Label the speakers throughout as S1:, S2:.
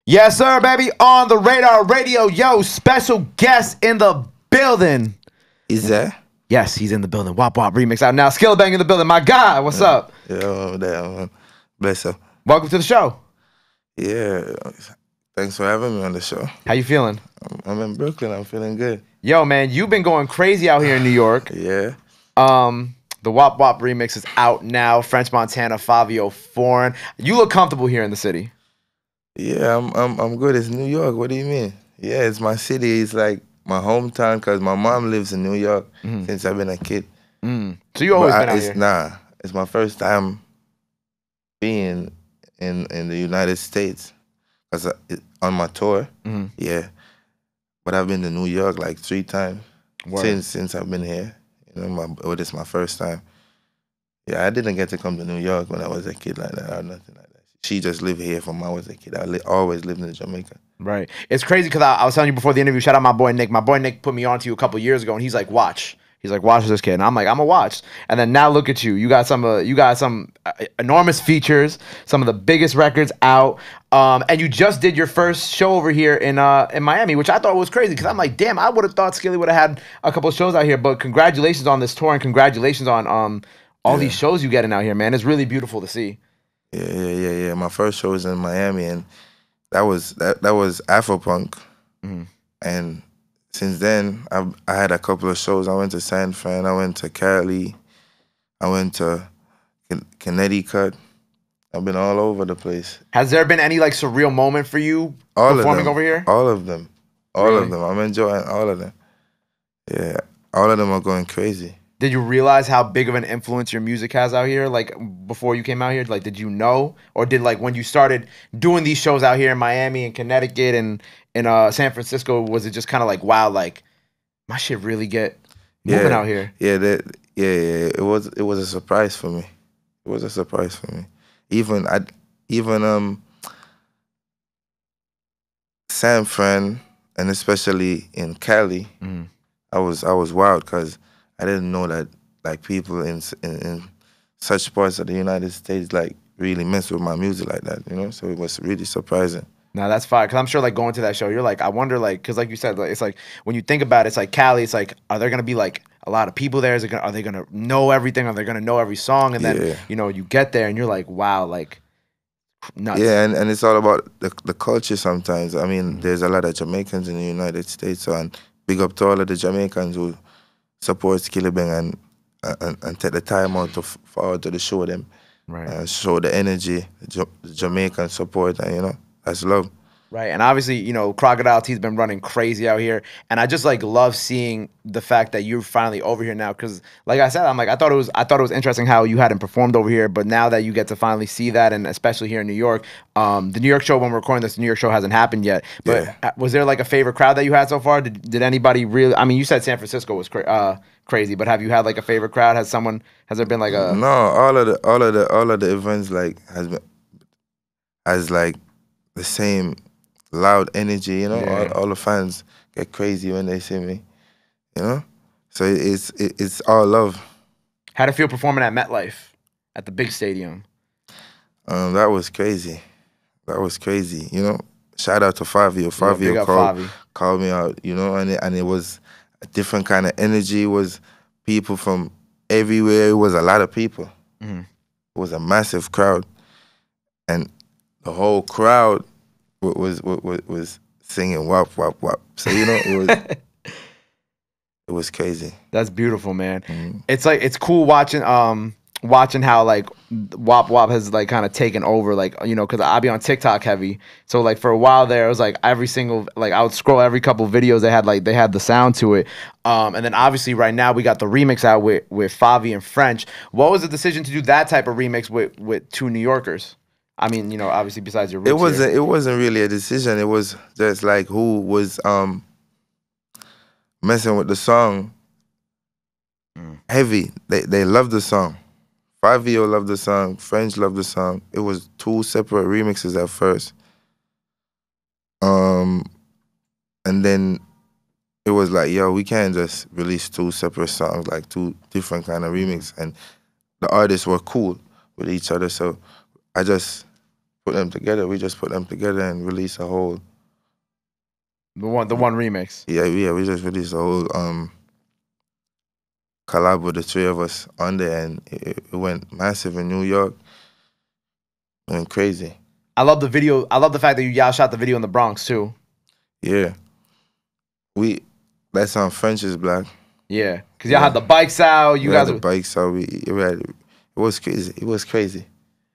S1: Yes, sir, baby. On the radar radio. Yo, special guest in the building.
S2: Is that?
S1: Yes, he's in the building. Whap Whap remix out now. Skillibeng in the building. My guy, what's up?
S2: Yo, damn. Bless up.
S1: Welcome to the show.
S2: Yeah. Thanks for having me on the show.
S1: How you feeling?
S2: I'm in Brooklyn. I'm feeling good.
S1: Yo, man, you've been going crazy out here in New York.
S2: Yeah.
S1: The Whap Whap remix is out now. French Montana, Fivio, Foreign. You look comfortable here in the city.
S2: Yeah, I'm good. It's New York. What do you mean? Yeah, it's my city. It's like my hometown because my mom lives in New York since I've been a kid.
S1: So you always been out here?
S2: Nah, it's my first time being in the United States because on my tour. Yeah, but I've been to New York like 3 times since I've been here. You know, this is my first time. Yeah, I didn't get to come to New York when I was a kid like that or nothing like that. She just lived here from when I was a kid. I always lived in Jamaica.
S1: Right. It's crazy because I was telling you before the interview, shout out my boy Nick. My boy Nick put me on to you a couple years ago, and he's like, watch. He's like, watch this kid. And I'm like, I'm going to watch. And then now look at you. You got some enormous features, some of the biggest records out. And you just did your first show over here in Miami, which I thought was crazy because I'm like, damn, I would have thought Skilly would have had a couple of shows out here. But congratulations on this tour and congratulations on all these shows you getting out here, man. It's really beautiful to see.
S2: Yeah. My first show was in Miami, and that was Afropunk. And since then, I had a couple of shows. I went to San Fran, I went to Cali, I went to Connecticut. I've been all over the place.
S1: Has there been any like surreal moment for you performing over here?
S2: All of them. All of them. I'm enjoying all of them. Yeah, all of them are going crazy.
S1: Did you realize how big of an influence your music has out here? Like before you came out here, like did you know, or did like when you started doing these shows out here in Miami and Connecticut and in San Francisco, was it just kind of like wow, like my shit really get moving out here?
S2: Yeah. It was a surprise for me. It was a surprise for me. Even San Fran and especially in Cali, I was wild because I didn't know that like people in such parts of the United States like really mess with my music like that, you know? So it was really surprising.
S1: No, that's fine. Because I'm sure like going to that show, you're like, I wonder like, because like you said, like, it's like when you think about it, it's like Cali, it's like, are there going to be like a lot of people there? Are they going to know everything? Are they going to know every song? And then, you know, you get there and you're like, wow, like nuts.
S2: Yeah, and it's all about the culture sometimes. I mean, there's a lot of Jamaicans in the United States, so and big up to all of the Jamaicans who support Skillibeng and take the time out to forward to the show them, show the energy, the Jamaican support, and you know that's love.
S1: Right, and obviously, you know, Crocodile T's been running crazy out here, and I just like love seeing the fact that you're finally over here now. Because, like I said, I'm like I thought it was interesting how you hadn't performed over here, but now that you get to finally see that, and especially here in New York, the New York show when we're recording this, the New York show hasn't happened yet. But was there like a favorite crowd that you had so far? Did anybody really? I mean, you said San Francisco was crazy, but have you had like a favorite crowd? Has there been like a?
S2: No, all of the events like has like the same loud energy, you know. All the fans get crazy when they see me, you know. So it's all love.
S1: How'd it feel performing at MetLife, at the big stadium?
S2: That was crazy. That was crazy. You know, shout out to Fivio. Fivio called me out. You know, and it was a different kind of energy. It was people from everywhere. It was a lot of people. It was a massive crowd, and the whole crowd was singing Whap Whap Whap. So you know it was crazy.
S1: That's beautiful, man. It's like it's cool watching how like Whap Whap has like kind of taken over, like, you know, because I be on TikTok heavy. So like for a while there, it was like every single, like I would scroll every couple videos they had the sound to it. And then obviously right now we got the remix out with Favi and French. What was the decision to do that type of remix with 2 New Yorkers? I mean, you know, obviously besides your roots
S2: it wasn't really a decision. It was just like who was messing with the song heavy. They loved the song. Fivio loved the song. French loved the song. It was 2 separate remixes at first. And then it was like, yo, we can't just release 2 separate songs, like 2 different kind of remixes. And the artists were cool with each other, so I just put them together. We just put them together and release a whole.
S1: The one remix.
S2: Yeah. We just released a whole collab with the three of us on there, and it went massive in New York. It went crazy.
S1: I love the video. I love the fact that y'all shot the video in the Bronx too.
S2: Yeah. That's on French is Black.
S1: Yeah, because y'all had the bikes out. You guys
S2: had the bikes out. It was crazy. It was crazy.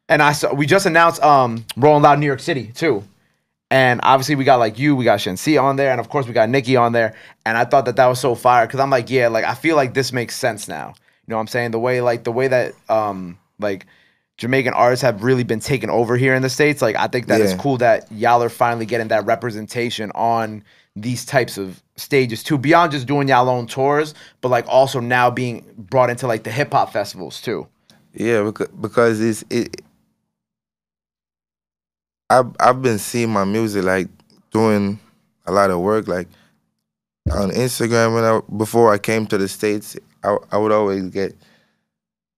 S1: And we just announced Rolling Loud New York City too. And obviously we got like we got Shensi on there, and of course we got Nicki on there. And I thought that was so fire because I'm like, yeah, like I feel like this makes sense now. You know what I'm saying? The way that like Jamaican artists have really been taken over here in the States. Like I think that it's cool that y'all are finally getting that representation on these types of stages too, beyond just doing y'all own tours, but like also now being brought into like the hip hop festivals too.
S2: Yeah, because I've been seeing my music like doing a lot of work like on Instagram before I came to the States. I would always get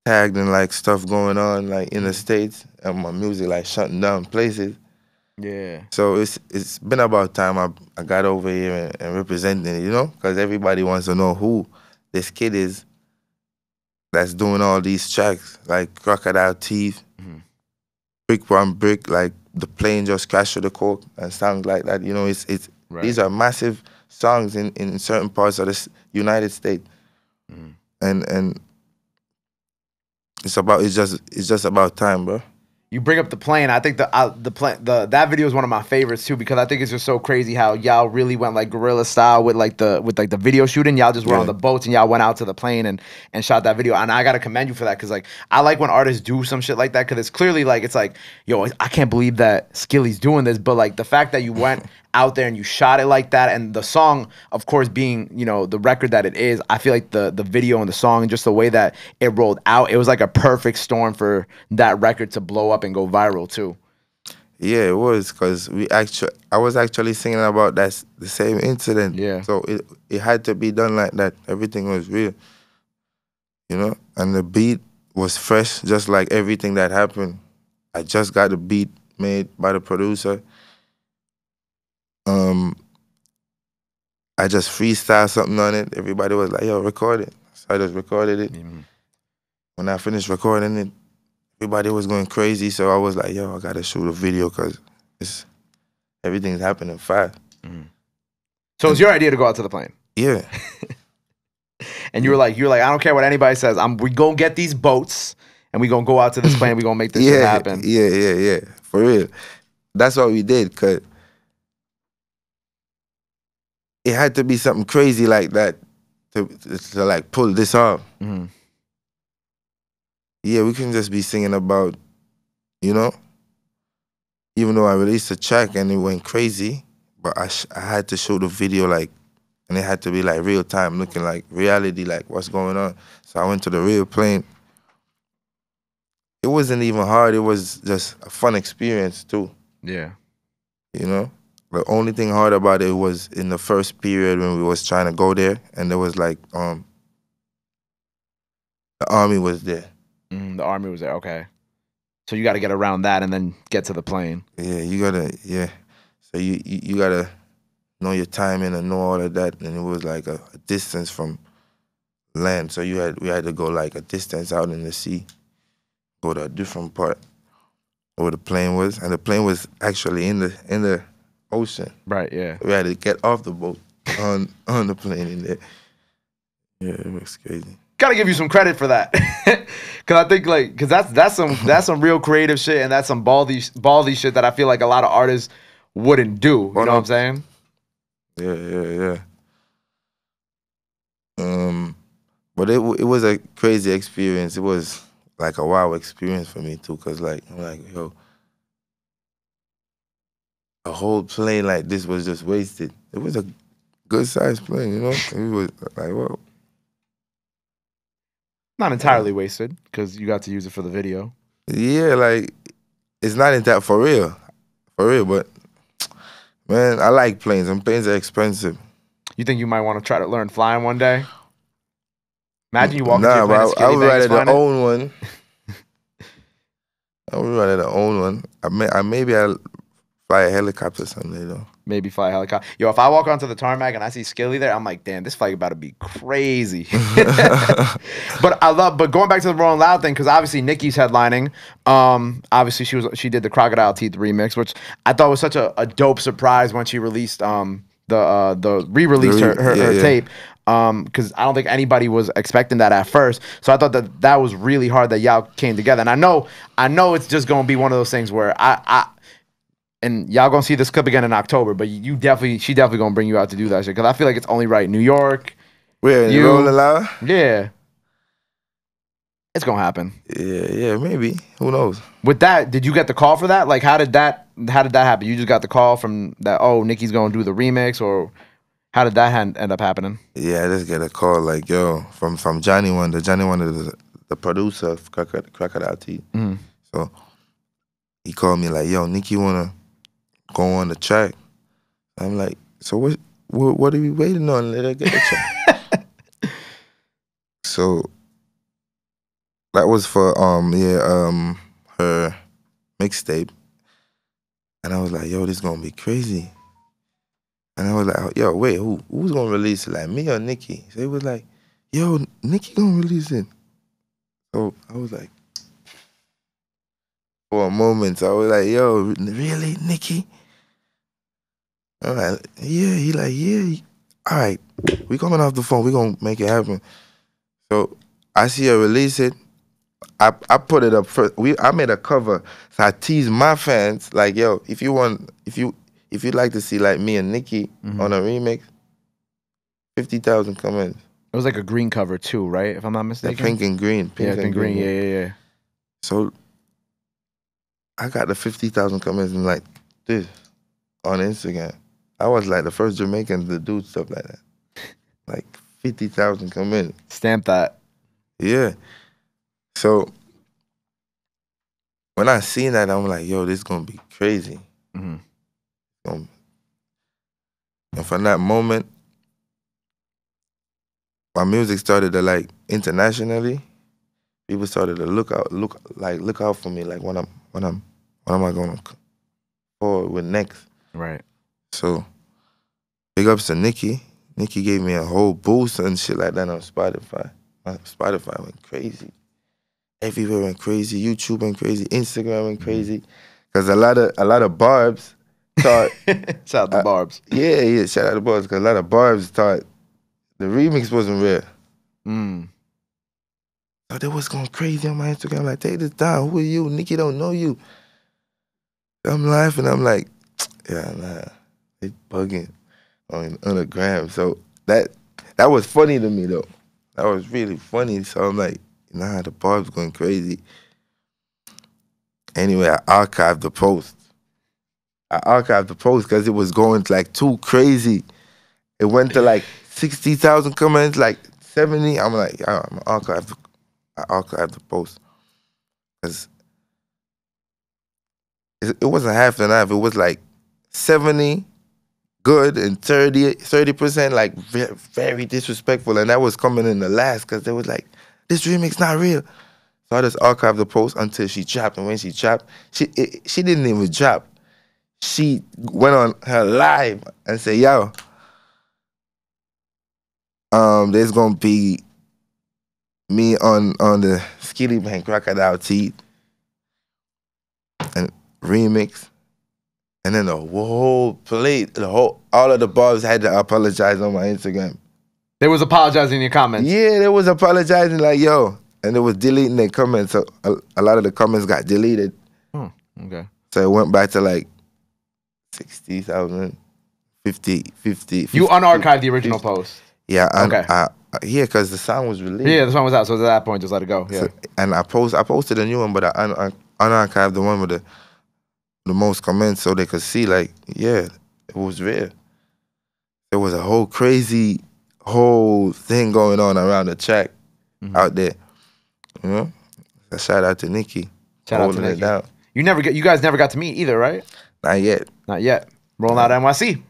S2: tagged in like stuff going on like in the States and my music like shutting down places.
S1: Yeah.
S2: So it's been about time I got over here and representing it, you know, because everybody wants to know who this kid is that's doing all these tracks like Crocodile Teeth, Brick One Brick, like the plane just crashed through the coke and songs like that. You know, these are massive songs in certain parts of the United States, and it's just about time, bro.
S1: You bring up the plane. I think that video is one of my favorites too because I think it's just so crazy how y'all really went like guerrilla style with the video shooting. Y'all just were on the boats and y'all went out to the plane and shot that video. And I gotta commend you for that because like I like when artists do some shit like that because it's clearly like it's like yo, I can't believe that Skilly's doing this, but like the fact that you went out there and you shot it like that, and the song, of course, being, you know, the record that it is, I feel like the video and the song and just the way that it rolled out, it was like a perfect storm for that record to blow up and go viral too.
S2: Yeah, it was because I was actually singing about the same incident.
S1: Yeah.
S2: So it had to be done like that. Everything was real, you know, and the beat was fresh, just like everything that happened. I just got the beat made by the producer. I just freestyled something on it. Everybody was like, yo, record it. So I just recorded it. When I finished recording it, everybody was going crazy. So I was like, yo, I got to shoot a video because everything's happening fast.
S1: So it's your idea to go out to the plane?
S2: Yeah.
S1: And you're like, I don't care what anybody says. We gonna get these boats and we gonna go out to this plane. We gonna make this shit happen.
S2: Yeah. For real. That's what we did because it had to be something crazy like that to like pull this off. Yeah, we couldn't just be singing about, you know, even though I released a track and it went crazy, but I had to show the video like, and it had to be like real time, looking like reality, like what's going on. So I went to the real plane. It wasn't even hard. It was just a fun experience too.
S1: Yeah.
S2: You know? The only thing hard about it was in the first period when we was trying to go there, and there was like, the army was there.
S1: The army was there, okay. So you got to get around that and then get to the plane.
S2: Yeah, you got to, So you got to know your timing and know all of that, and it was like a distance from land. So we had to go like a distance out in the sea, go to a different part where the plane was, and the plane was actually in the ocean.
S1: Right, yeah.
S2: We had to get off the boat on the plane in there. Yeah, it was crazy.
S1: Gotta give you some credit for that, because I think like that's some real creative shit, and that's some ballsy shit that I feel like a lot of artists wouldn't do. You know what I'm saying?
S2: Yeah. But it was a crazy experience. It was like a wow experience for me too, cause like I'm like, yo, a whole plane like this was just wasted. It was a good sized plane, you know. It was like, whoa.
S1: Not entirely wasted, because you got to use it for the video.
S2: Yeah, like, it's not in that for real, but, man, I like planes, and planes are expensive.
S1: You think you might want to try to learn flying one day? Imagine you walk into your plane
S2: I would rather own one. We wanted to own one. Maybe I'll fly a helicopter someday though.
S1: Maybe fly a helicopter. Yo, if I walk onto the tarmac and I see Skilly there, I'm like, damn, this flight about to be crazy. But going back to the Rolling Loud thing, because obviously Nicki's headlining. Obviously she did the Crocodile Teeth remix, which I thought was such a dope surprise when she released the re-released her tape. Because I don't think anybody was expecting that at first. So I thought that was really hard that y'all came together. And I know it's just gonna be one of those things where and y'all gonna see this clip again in October, but she definitely gonna bring you out to do that shit. Cause I feel like it's only right. New York.
S2: Where, you Rolling Loud?
S1: Yeah. It's gonna happen.
S2: Yeah, maybe. Who knows?
S1: With that, did you get the call for that? Like how did that happen? You just got the call from that, oh, Nicki's gonna do the remix, or how did that end up happening?
S2: Yeah, I just get a call like, yo, from Johnny Wonder. Johnny Wonder is the producer of Crocodile Teeth.
S1: Mm-hmm. So
S2: he called me like, yo, Nicki wanna go on the track. I'm like, so what are we waiting on? Let her get the track. So that was for her mixtape. And I was like, yo, this gonna be crazy. And I was like, yo, wait, who's gonna release it? Like me or Nicki? So it was like, yo, Nicki gonna release it. So I was like, for a moment, I was like, yo, really, Nicki? I'm like, yeah. He like, yeah. All right, we coming off the phone. We gonna make it happen. So I see her release it. I put it up first. I made a cover. So I teased my fans like, yo, if you'd like to see like me and Nicki on a remix, 50,000 comments.
S1: It was like a green cover too, right? If I'm not mistaken.
S2: Yeah, pink and green.
S1: Pink and green. Yeah.
S2: So I got the 50,000 comments and like this on Instagram. I was like the first Jamaican to do stuff like that. Like 50,000 comments.
S1: Stamp that.
S2: Yeah. So when I seen that, I'm like, yo, this is gonna be crazy.
S1: Mm-hmm.
S2: And from that moment, my music started to like internationally. People started to look out for me. Like what am I gonna forward with next?
S1: Right.
S2: So big ups to Nicki. Nicki gave me a whole boost and shit like that on Spotify. Spotify went crazy. Everywhere went crazy. YouTube went crazy. Instagram went crazy. Cause a lot of barbs thought.
S1: Shout out to Barbs.
S2: Yeah. Shout out to Barbs. Cause a lot of barbs thought the remix wasn't real. So they was going crazy on my Instagram. Like, take this down. Who are you? Nicki don't know you. I'm laughing. I'm like, yeah, nah. They bugging on the gram. So that was funny to me though. That was really funny. So I'm like, nah, the barb's going crazy. Anyway, I archived the post. Because it was going like too crazy. It went to like 60,000 comments, like 70. I'm like, I archived the post. Because it wasn't half and half. It was like 70 good and 30% like very, very disrespectful. And that was coming in the last because they was like, this remix not real. So I just archived the post until she dropped. And when she dropped, she didn't even drop. She went on her live and said, yo, there's gonna be me on the Skillibeng Crocodile Teeth and remix. And then the whole plate, all of the barbs had to apologize on my Instagram.
S1: They was apologizing in your comments?
S2: Yeah, they was apologizing like, yo. And they was deleting their comments. So a lot of the comments got deleted.
S1: Okay.
S2: So it went back to like 60,000, 50.
S1: You unarchived the original post?
S2: Yeah.
S1: Okay.
S2: Yeah, because the song was released.
S1: Yeah, the song was out. So at that point, just let it go. Yeah.
S2: So, and I posted a new one, but I unarchived the one with the most comments so they could see, like, yeah, it was real. There was a whole crazy thing going on around the track out there. You know? A shout out to Nicki.
S1: Shout out to Nicki. It down. You guys never got to meet either, right?
S2: Not yet.
S1: Not yet. Rolling Out NYC.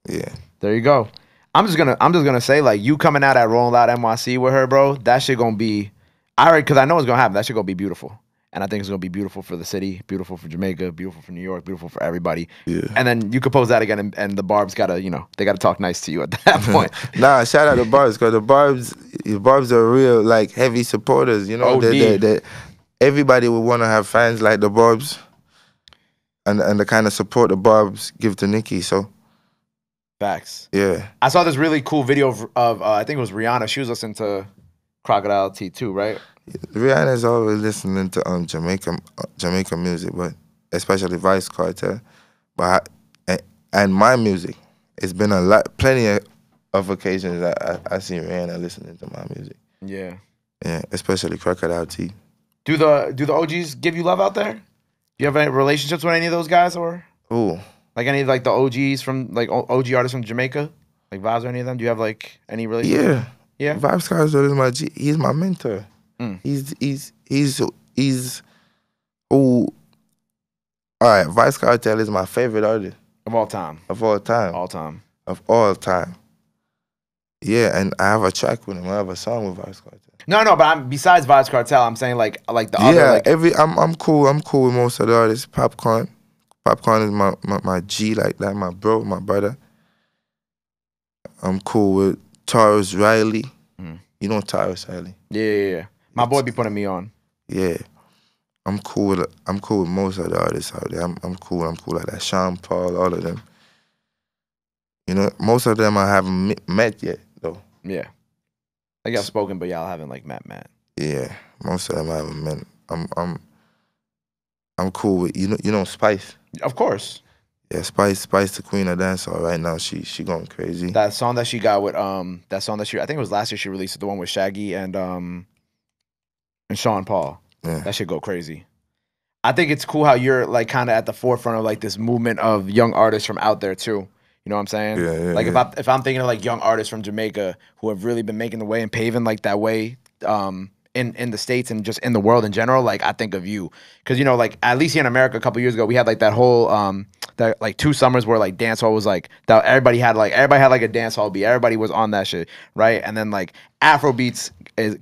S2: Yeah.
S1: There you go. I'm just gonna say, like, you coming out at Rolling Out NYC with her, bro, that shit gonna be, because I know it's gonna happen. That shit gonna be beautiful. and I think it's gonna be beautiful for the city, beautiful for Jamaica, beautiful for New York, beautiful for everybody.
S2: Yeah.
S1: And then you compose that again, and the Barbs gotta, you know, they gotta talk nice to you at that point.
S2: Nah, shout out to Barbs, because the Barbs are real, like, heavy supporters. You know, they everybody would want to have fans like the Barbs, and the kind of support the Barbs give to Nicki. So.
S1: Facts.
S2: Yeah.
S1: I saw this really cool video of I think it was Rihanna. She was listening to Crocodile T2, right?
S2: Rihanna's always listening to Jamaican music, but especially Vybz Kartel. But and my music, it's been plenty of occasions that I see Rihanna listening to my music.
S1: Yeah.
S2: Yeah, especially Crocodile T.
S1: Do the OGs give you love out there? Do you have any relationships with any of those guys, or?
S2: Ooh.
S1: Like any of like the OGs from like OG artists from Jamaica, like Vybz or any of them? Do you have like any relationship?
S2: Yeah,
S1: yeah.
S2: Vybz Kartel is my he's my mentor. He's who. All right, Vybz Kartel is my favorite artist
S1: of all time.
S2: Of all time.
S1: All time.
S2: Of all time. Yeah, and I have a track with him. I have a song with Vybz Kartel.
S1: No, but besides Vybz Kartel, I'm saying like the other. Like,
S2: I'm cool. I'm cool with most of the artists. Popcorn is my G, like that, my bro, my brother. I'm cool with Taurus Riley. You know Taurus Riley?
S1: Yeah. My boy be putting me on.
S2: Yeah. I'm cool with most of the artists out there. I'm cool like that. Sean Paul, all of them. You know, most of them I haven't met yet though.
S1: Yeah. Like y'all spoken, but y'all haven't like met.
S2: Yeah. Most of them I haven't met. I'm cool with you know Spice.
S1: Of course.
S2: Yeah, Spice the queen of dancehall right now. She going crazy.
S1: That song that she got with that song that I think it was last year she released, the one with Shaggy and Sean Paul.
S2: Yeah.
S1: That should go crazy. I think it's cool how you're like kind of at the forefront of like this movement of young artists from out there too. You know what I'm saying?
S2: Yeah.
S1: Like if I'm thinking of like young artists from Jamaica who have really been making the way and paving like that way in the States and just in the world in general, like I think of you. Cause you know, like at least here in America a couple years ago, we had like that whole that like 2 summers where like dancehall was like that everybody had like a dancehall beat. Everybody was on that shit, right? And then like Afrobeats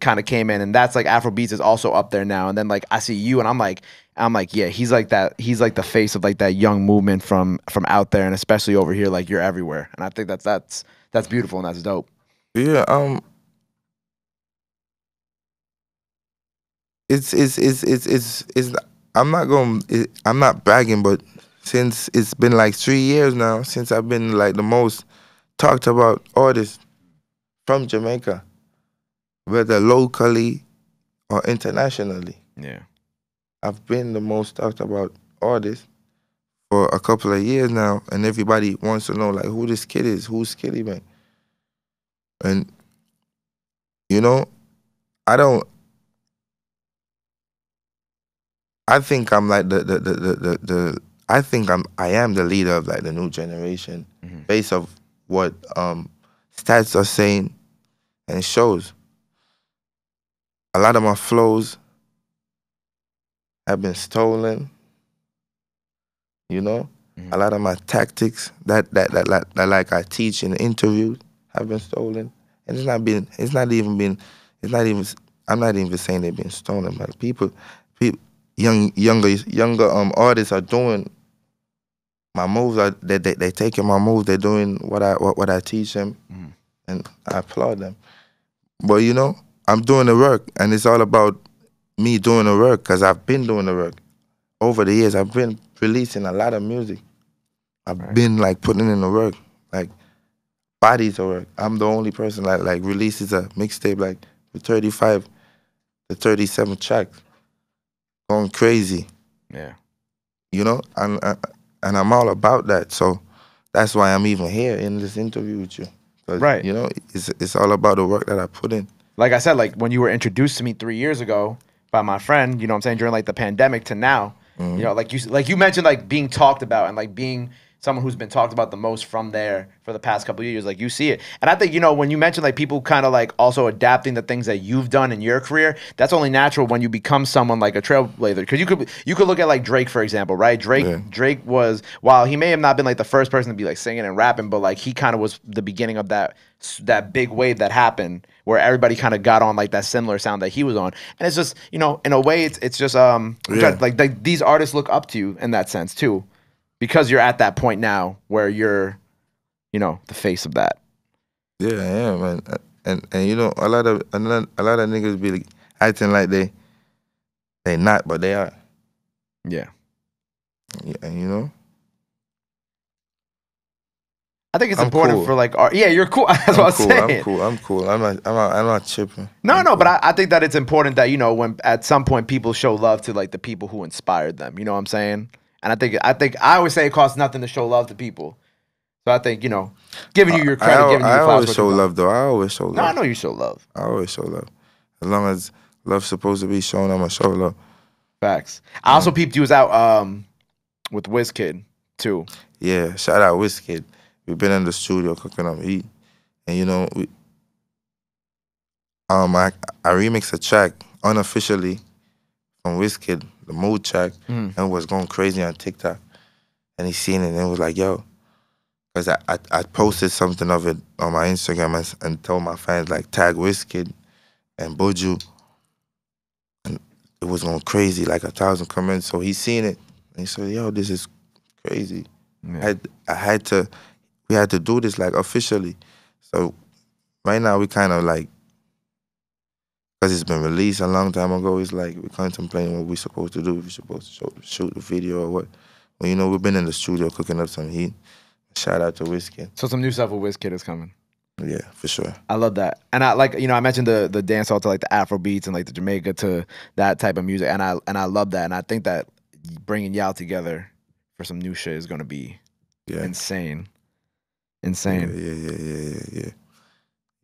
S1: kind of came in, and that's like Afrobeats is also up there now. And then like I see you and I'm like, yeah, he's like the face of like that young movement from out there, and especially over here, like you're everywhere. And I think that's beautiful and that's dope.
S2: Yeah, I'm not bragging, but since it's been like 3 years now since I've been like the most talked about artist from Jamaica, whether locally or internationally.
S1: Yeah.
S2: I've been the most talked about artist for a couple of years now, and everybody wants to know like who this kid is, who's Skillibeng. And you know, I think I'm like I am the leader of like the new generation, based off what stats are saying, and it shows. A lot of my flows have been stolen. You know, a lot of my tactics that like I teach in interviews have been stolen, and I'm not even saying they've been stolen, but people. Younger artists are doing my moves. They taking my moves. They're doing what I teach them, and I applaud them. But you know, I'm doing the work, and it's all about me doing the work because I've been doing the work over the years. I've been releasing a lot of music. I've been like putting in the work, like bodies of work. I'm the only person that like releases a mixtape like with 35 to 37 tracks. Going crazy,
S1: yeah.
S2: You know, and I'm all about that. So that's why I'm even here in this interview with you,
S1: right?
S2: You know, it's all about the work that I put in.
S1: Like I said, like when you were introduced to me 3 years ago by my friend, you know what I'm saying, during like the pandemic to now, you know, like you mentioned, like being talked about and like being someone who's been talked about the most from there for the past couple of years. Like, you see it. And I think, you know, when you mention like people kind of like also adapting the things that you've done in your career, that's only natural when you become someone like a trailblazer. Because you could look at like Drake, for example, right? Drake was, while he may have not been like the first person to be like singing and rapping, but like he kind of was the beginning of that big wave that happened where everybody kind of got on like that similar sound that he was on. And it's just, you know, in a way it's just like these artists look up to you in that sense too. Because you're at that point now where you're, you know, the face of that.
S2: Yeah, I am, man. And you know, a lot of niggas be like, acting like they not, but they are.
S1: Yeah.
S2: Yeah, and you know.
S1: I think it's important for like art. Yeah, you're cool. That's what I was saying.
S2: I'm cool. I'm not tripping.
S1: No, but I think that it's important that, you know, when at some point people show love to like the people who inspired them. You know what I'm saying? And I think I always say it costs nothing to show love to people. So I think, you know, giving you your credit, giving you your flowers.
S2: I always show love, though. I always show love.
S1: No, I know you show love.
S2: I always show love. As long as love's supposed to be shown, I'm gonna show love.
S1: Facts. I also peeped you was out with Wizkid too.
S2: Yeah, shout out Wizkid. We've been in the studio cooking up heat, and you know, I remixed a track unofficially from Wizkid, the Mood track, and was going crazy on TikTok. And he seen it and it was like, yo, because I posted something of it on my Instagram and told my fans, like, tag Wizkid and Buju. And it was going crazy, like 1,000 comments. So he seen it and he said, yo, this is crazy. Yeah. We had to do this like officially. So right now we kind of like, because it's been released a long time ago, it's like we're contemplating what we're supposed to do. If we're supposed to shoot the video or what. Well, you know, we've been in the studio cooking up some heat. Shout out to Wizkid.
S1: So some new stuff with Wizkid is coming.
S2: Yeah, for sure.
S1: I love that. And I like, you know, I mentioned the dance hall to like the Afro beats and like the Jamaica to that type of music. And I love that. And I think that bringing y'all together for some new shit is going to be insane. Insane.
S2: Yeah.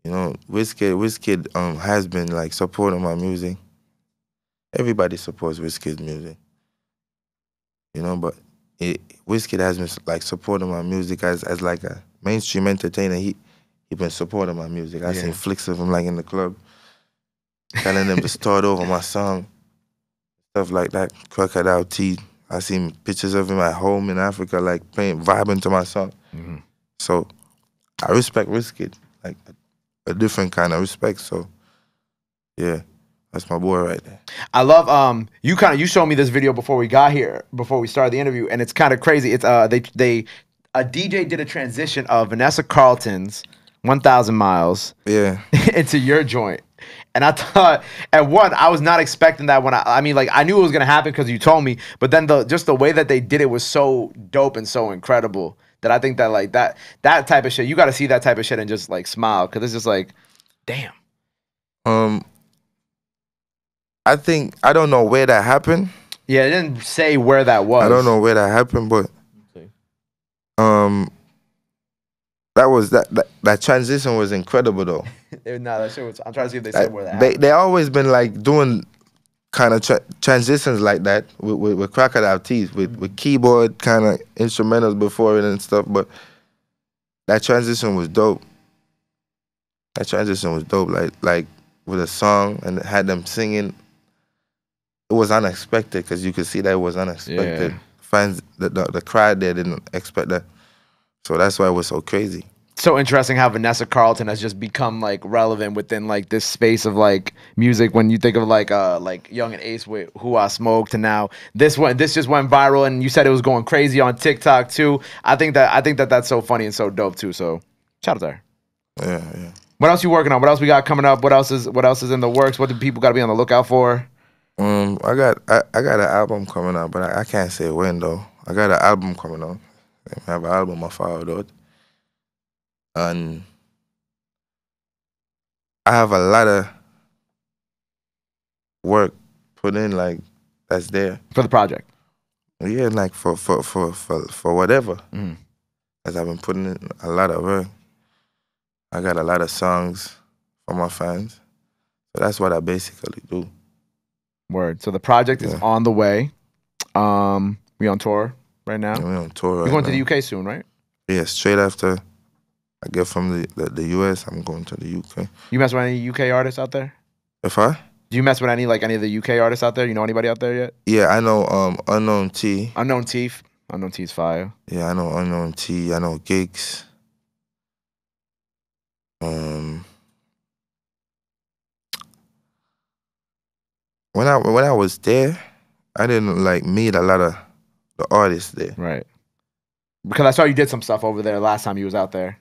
S2: You know, Wizkid has been like supporting my music. Everybody supports Wizkid's music. You know, but Wizkid has been like supporting my music as like a mainstream entertainer. He been supporting my music. I seen flicks of him like in the club, telling them to start over my song, stuff like that. Crocodile Teeth. I seen pictures of him at home in Africa, like vibing to my song. So I respect Wizkid, like a different kind of respect. So yeah, that's my boy right there.
S1: I love you showed me this video before we got here, before we started the interview, and it's kind of crazy. It's a DJ did a transition of Vanessa Carlton's 1,000 Miles into your joint. And I thought, I was not expecting that when I mean, like, I knew it was going to happen because you told me, but then just the way that they did it was so dope and so incredible that I think that, like, that type of shit, you got to see that type of shit and just, like, smile because it's just like, damn.
S2: I think, I don't know where that happened.
S1: Yeah, it didn't say where that was.
S2: I don't know where that happened, but that transition was incredible though.
S1: Nah, that shit was, I'm trying to see if they said where that happened.
S2: They always been like doing kind of transitions like that with Crocodile Teeth, with keyboard kind of instrumentals before it and stuff, but that transition was dope. That transition was dope, like with a song and had them singing. It was unexpected because you could see that it was unexpected. Fans, the crowd there didn't expect that. So that's why it was so crazy.
S1: So interesting how Vanessa Carlton has just become like relevant within like this space of like music. When you think of like Young and Ace with Who I Smoke to now this just went viral, and you said it was going crazy on TikTok too. I think that that's so funny and so dope too. So shout out there.
S2: Yeah.
S1: What else you working on? What else we got coming up? What else is in the works? What do people got to be on the lookout for?
S2: I got an album coming out, but I can't say when though. I got an album coming out. I have an album I followed out. And I have a lot of work put in, like, that's there.
S1: For the project?
S2: Yeah, like for whatever. Because I've been putting in a lot of work. I got a lot of songs for my fans. So that's what I basically do. Word.
S1: So the project is on the way. We on tour right now.
S2: Yeah, we're on tour right now.
S1: You're going to the UK soon, right?
S2: Yeah, straight after I get from the US, I'm going to the UK.
S1: You mess with any UK artists out there?
S2: If I?
S1: Do you mess with any of the UK artists out there? You know anybody out there yet?
S2: Yeah, I know Unknown T.
S1: Unknown T. Unknown T's fire.
S2: Yeah, I know Unknown T. I know Gigs. When I was there, I didn't like meet a lot of the artists there.
S1: Right. Because I saw you did some stuff over there last time you was out there.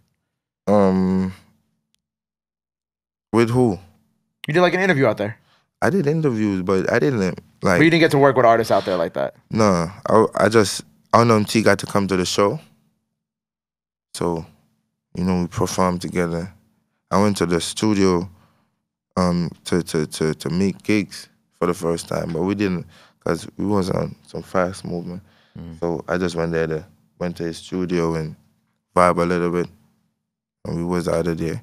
S2: With who?
S1: You did like an interview out there.
S2: I did interviews, but I didn't like.
S1: But you didn't get to work with artists out there like that.
S2: No, I just Unknown T got to come to the show. So, you know, we performed together. I went to the studio to meet Gigs for the first time, but we didn't, because we was on some fast movement. So I just went to his studio and vibe a little bit, and we was out of there.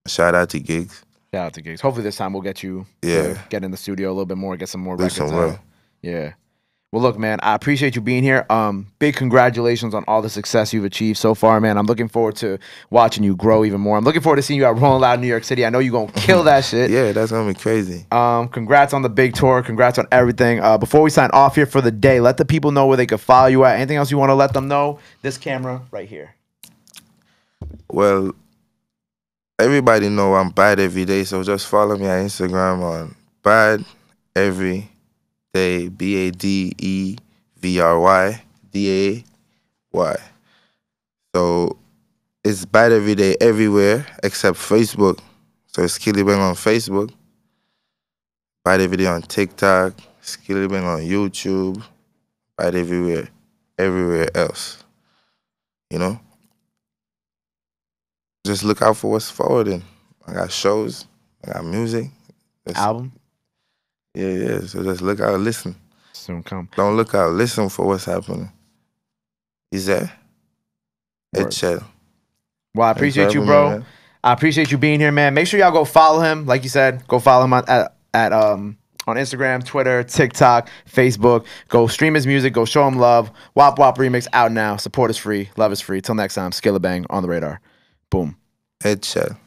S2: Shout out to Gigs.
S1: Shout out to Gigs. Hopefully this time we'll get you to get in the studio a little bit more, get some more records out. Yeah. Well, look, man, I appreciate you being here. Big congratulations on all the success you've achieved so far, man. I'm looking forward to watching you grow even more. I'm looking forward to seeing you at Rolling Loud, New York City. I know you're going to kill that shit.
S2: Yeah, that's going to be crazy.
S1: Congrats on the big tour. Congrats on everything. Before we sign off here for the day, let the people know where they can follow you at. Anything else you want to let them know? This camera right here.
S2: Well, everybody know I'm bad every day, so just follow me on Instagram on bad every day, BADEVRY DAY. So it's bad every day everywhere except Facebook. So it's Skillibeng on Facebook, bad every day on TikTok, Skillibeng on YouTube, bad everywhere else. You know? Just look out for what's forwarding. I got shows, I got music.
S1: Album?
S2: Yeah. So just look out, listen.
S1: Soon come.
S2: Don't look out, listen for what's happening. Is that? It's chill.
S1: Well, I appreciate you, bro. Man. I appreciate you being here, man. Make sure y'all go follow him. Like you said, go follow him on Instagram, Twitter, TikTok, Facebook. Go stream his music. Go show him love. Whap Whap remix out now. Support is free. Love is free. Till next time, Skillibeng on the radar. Boom.
S2: Headshot.